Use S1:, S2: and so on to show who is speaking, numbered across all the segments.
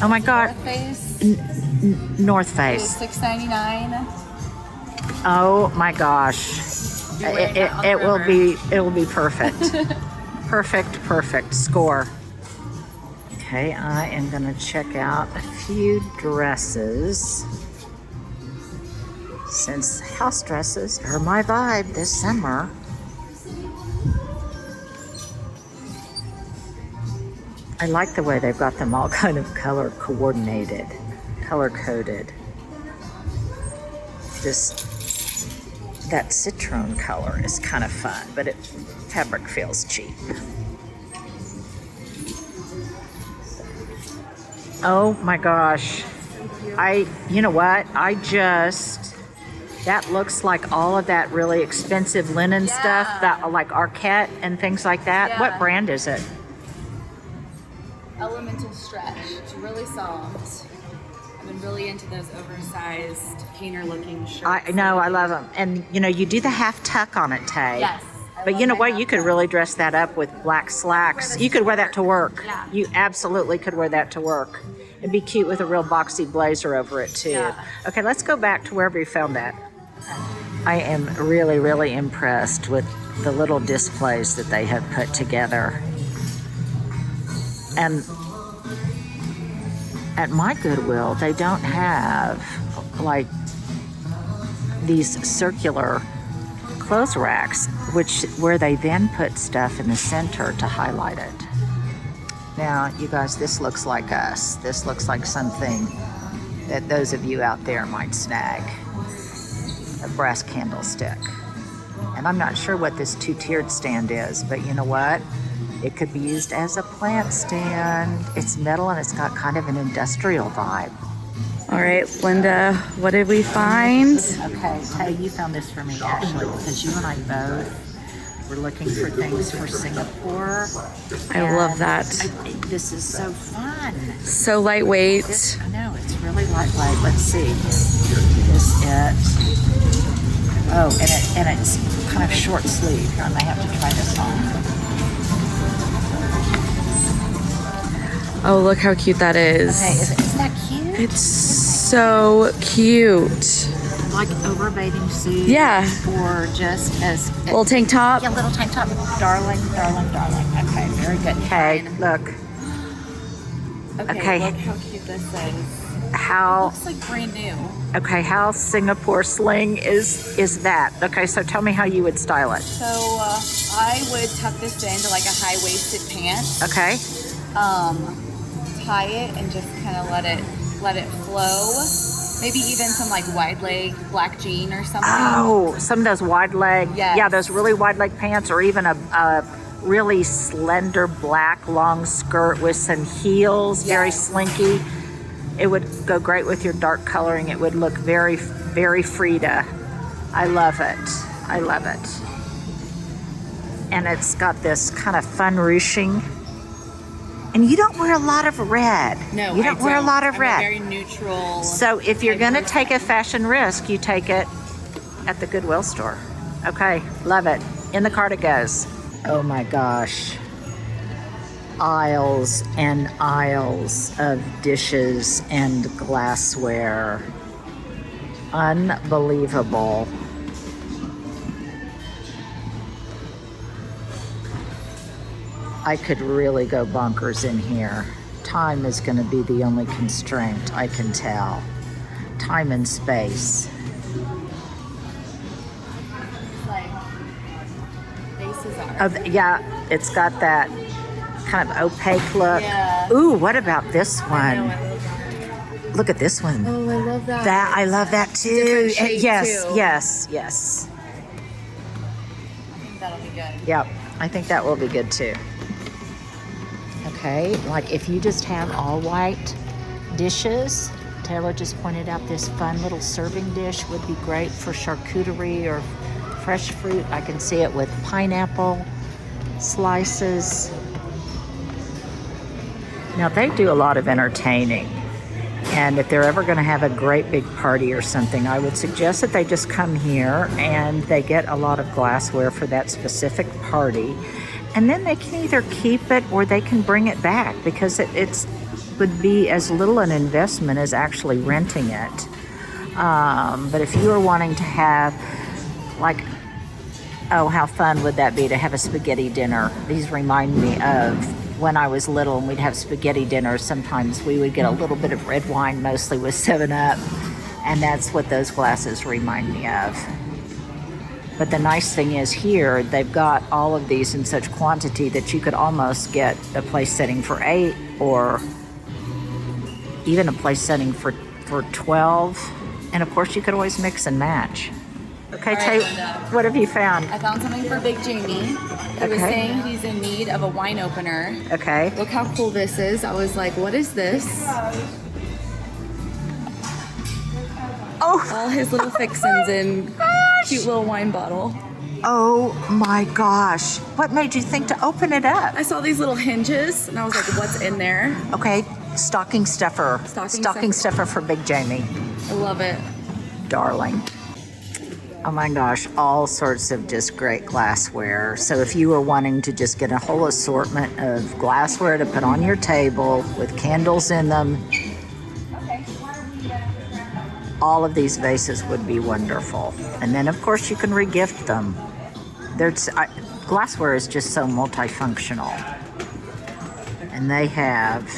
S1: Oh my God.
S2: North Face.
S1: North Face.
S2: $6.99.
S1: Oh my gosh. It will be perfect. Perfect score. Okay, I am gonna check out a few dresses since house dresses are my vibe this summer. I like the way they've got them all kind of color coordinated, color coded. That citron color is kind of fun, but fabric feels cheap. Oh my gosh. You know what? That looks like all of that really expensive linen stuff, that like Arquette and things like that.
S2: Yeah.
S1: What brand is it?
S2: Elemental Stretch. It's really soft. I've been really into those oversized painter-looking shirts.
S1: I know, I love them. And you know, you do the half tuck on it, Tay.
S2: Yes.
S1: But you know what? You could really dress that up with black slacks. You could wear that to work.
S2: Yeah.
S1: You absolutely could wear that to work. It'd be cute with a real boxy blazer over it too.
S2: Yeah.
S1: Okay, let's go back to wherever you found that. I am really impressed with the little displays that they have put together. And at my Goodwill, they don't have like these circular clothes racks, where they then put stuff in the center to highlight it. Now, you guys, this looks like us. This looks like something that those of you out there might snag. A brass candlestick. And I'm not sure what this two-tiered stand is, but you know what? It could be used as a plant stand. It's metal and it's got kind of an industrial vibe.
S2: All right, Linda, what did we find?
S1: Okay, Tay, you found this for me actually, because you and I both were looking for things for Singapore.
S2: I love that.
S1: This is so fun.
S2: So lightweight.
S1: I know, it's really lightweight. Let's see. Is it? Oh, and it's kind of short sleeve. I may have to try this on.
S2: Oh, look how cute that is.
S1: Okay, isn't that cute?
S2: It's so cute.
S1: Like over a bathing suit.
S2: Yeah.
S1: Or just as
S2: Little tank top.
S1: yeah, little tank top. Darling. Okay, very good. Okay, look. Okay.
S2: Look how cute this is.
S1: How
S2: Looks like brand new.
S1: okay, how Singapore sling is that? Okay, so tell me how you would style it.
S2: So I would tuck this into like a high-waisted pant.
S1: Okay.
S2: Tie it and just kind of let it flow. Maybe even some like wide leg black jean or something.
S1: Oh, some of those wide leg.
S2: Yes.
S1: Yeah, those really wide leg pants, or even a really slender black long skirt with some heels, very
S2: Yes.
S1: slinky. It would go great with your dark coloring. It would look very Frida. I love it. And it's got this kind of fun ruching. And you don't wear a lot of red.
S2: No,
S1: you don't wear a lot of
S2: I'm
S1: red.
S2: a very neutral.
S1: So if you're going to take a fashion risk, you take it at the Goodwill store. Okay, love it. In the cart it goes. Oh my gosh. Aisles and aisles of dishes and glassware. Unbelievable. I could really go bonkers in here. Time is going to be the only constraint, I can tell. Time and space.
S2: Like faces are.
S1: Yeah, it's got that kind of opaque look.
S2: Yeah.
S1: Ooh, what about this one?
S2: I love that.
S1: Look at this one.
S2: Oh, I love that.
S1: I love that too.
S2: Different shade,
S1: yes,
S2: too.
S1: yes.
S2: I think that'll be good.
S1: Yep, I think that will be good too. Okay, like if you just have all white dishes, Taylor just pointed out this fun little serving dish would be great for charcuterie or fresh fruit. I can see it with pineapple slices. Now they do a lot of entertaining, and if they're ever going to have a great big party or something, I would suggest that they just come here and they get a lot of glassware for that specific party, and then they can either keep it or they can bring it back, because it's would be as little an investment as actually renting it. But if you were wanting to have, like, oh, how fun would that be to have a spaghetti dinner? These remind me of when I was little and we'd have spaghetti dinners. Sometimes we would get a little bit of red wine, mostly with 7-Up, and that's what those glasses remind me of. But the nice thing is here, they've got all of these in such quantity that you could almost get a place setting for 8 or even a place setting for 12. And of course, you could always mix and match. Okay,
S2: Right,
S1: Tate, what have you found?
S2: I found something for Big Jamie. He was saying he's in need of a wine opener.
S1: Okay.
S2: Look how cool this is. I was like, what is this?
S1: Oh,
S2: All his little fixins in cute little wine bottle.
S1: oh my gosh. What made you think to open it up?
S2: I saw these little hinges and I was like, what's in there?
S1: Okay, stocking stuffer.
S2: Stocking
S1: stuffer for Big Jamie.
S2: I love it.
S1: Darling. Oh my gosh, all sorts of just great glassware. So if you were wanting to just get a whole assortment of glassware to put on your table with candles in them, all of these vases would be wonderful. And then of course you can regift them. Glassware is just so multifunctional. And they have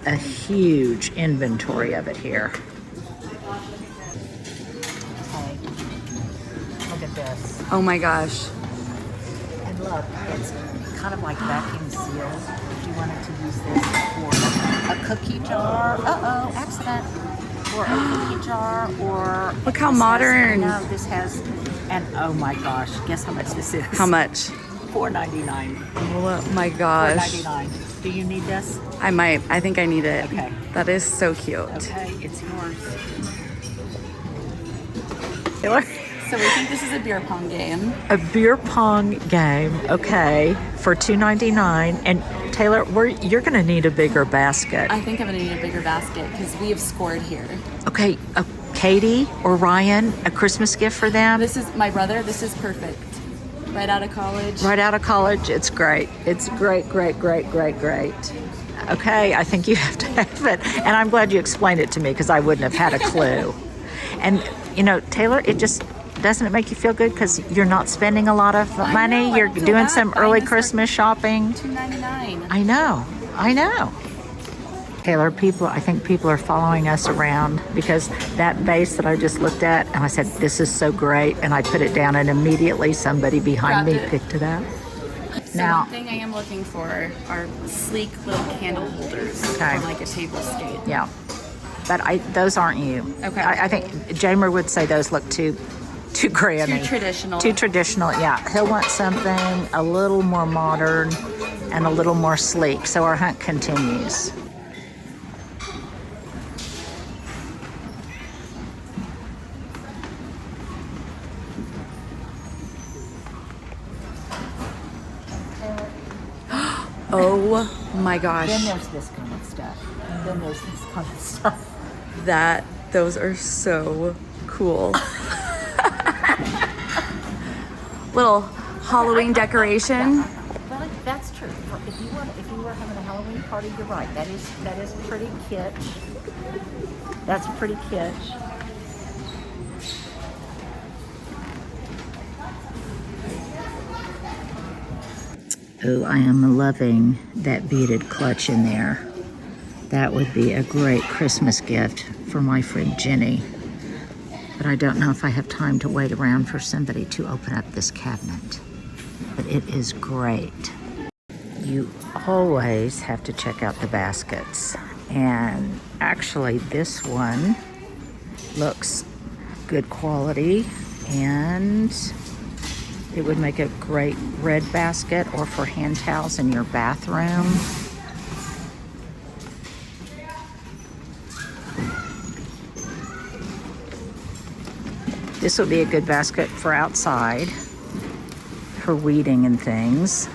S1: a huge inventory of it here. Look at this.
S2: Oh my gosh.
S1: And look, it's kind of like vacuum sealed. If you wanted to use this for a cookie jar, accident. Or a cookie jar, or
S2: Look how modern.
S1: No, this has, and oh my gosh, guess how much this is?
S2: How much?
S1: $4.99.
S2: Oh my gosh.
S1: $4.99. Do you need this?
S2: I might. I think I need it.
S1: Okay.
S2: That is so cute.
S1: Okay, it's yours.
S2: So we think this is a beer pong game.
S1: A beer pong game, okay, for $2.99. And Taylor, you're going to need a bigger basket.
S2: I think I'm gonna need a bigger basket because we have scored here.
S1: Okay, Katie or Ryan, a Christmas gift for them?
S2: This is my brother. This is perfect. Right out of college.
S1: Right out of college, it's great. It's great. Okay, I think you have to have it. And I'm glad you explained it to me because I wouldn't have had a clue. And, you know, Taylor, doesn't it make you feel good because you're not spending a lot of money? You're doing some early Christmas shopping.
S2: $2.99.
S1: I know. Taylor, I think people are following us around because that vase that I just looked at, and I said, this is so great, and I put it down, and immediately somebody behind me picked it up.
S2: So
S1: Now,
S2: one thing I am looking for are sleek little candle holders for like a table scape.
S1: yeah, but those aren't you.
S2: Okay.
S1: I think Jamer would say those look too granny.
S2: Too traditional.
S1: Too traditional, yeah. He'll want something a little more modern and a little more sleek. So our hunt continues.
S2: Oh my gosh.
S1: Then there's this kind of stuff. And then there's this kind of stuff.
S2: Those are so cool. Little Halloween decoration.
S1: Well, that's true. If you were having a Halloween party, you're right. That is pretty kitsch. That's pretty kitsch. Oh, I am loving that beaded clutch in there. That would be a great Christmas gift for my friend Jenny. But I don't know if I have time to wait around for somebody to open up this cabinet. But it is great. You always have to check out the baskets. And actually this one looks good quality, and it would make a great red basket or for hand towels in your bathroom. This would be a good basket for outside, for weeding and things.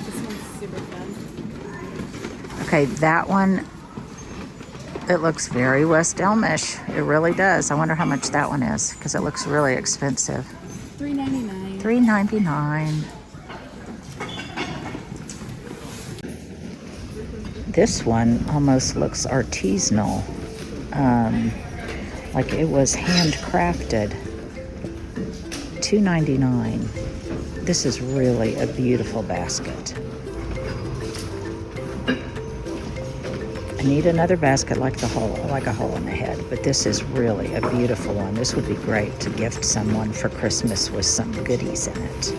S2: This one's super fun.
S1: Okay, that one, it looks very West Elmish. It really does. I wonder how much that one is because it looks really expensive.
S2: $3.99.
S1: $3.99. This one almost looks artisanal, like it was handcrafted. $2.99. This is really a beautiful basket. I need another basket like a hole in the head, but this is really a beautiful one. This would be great to gift someone for Christmas with some goodies in it.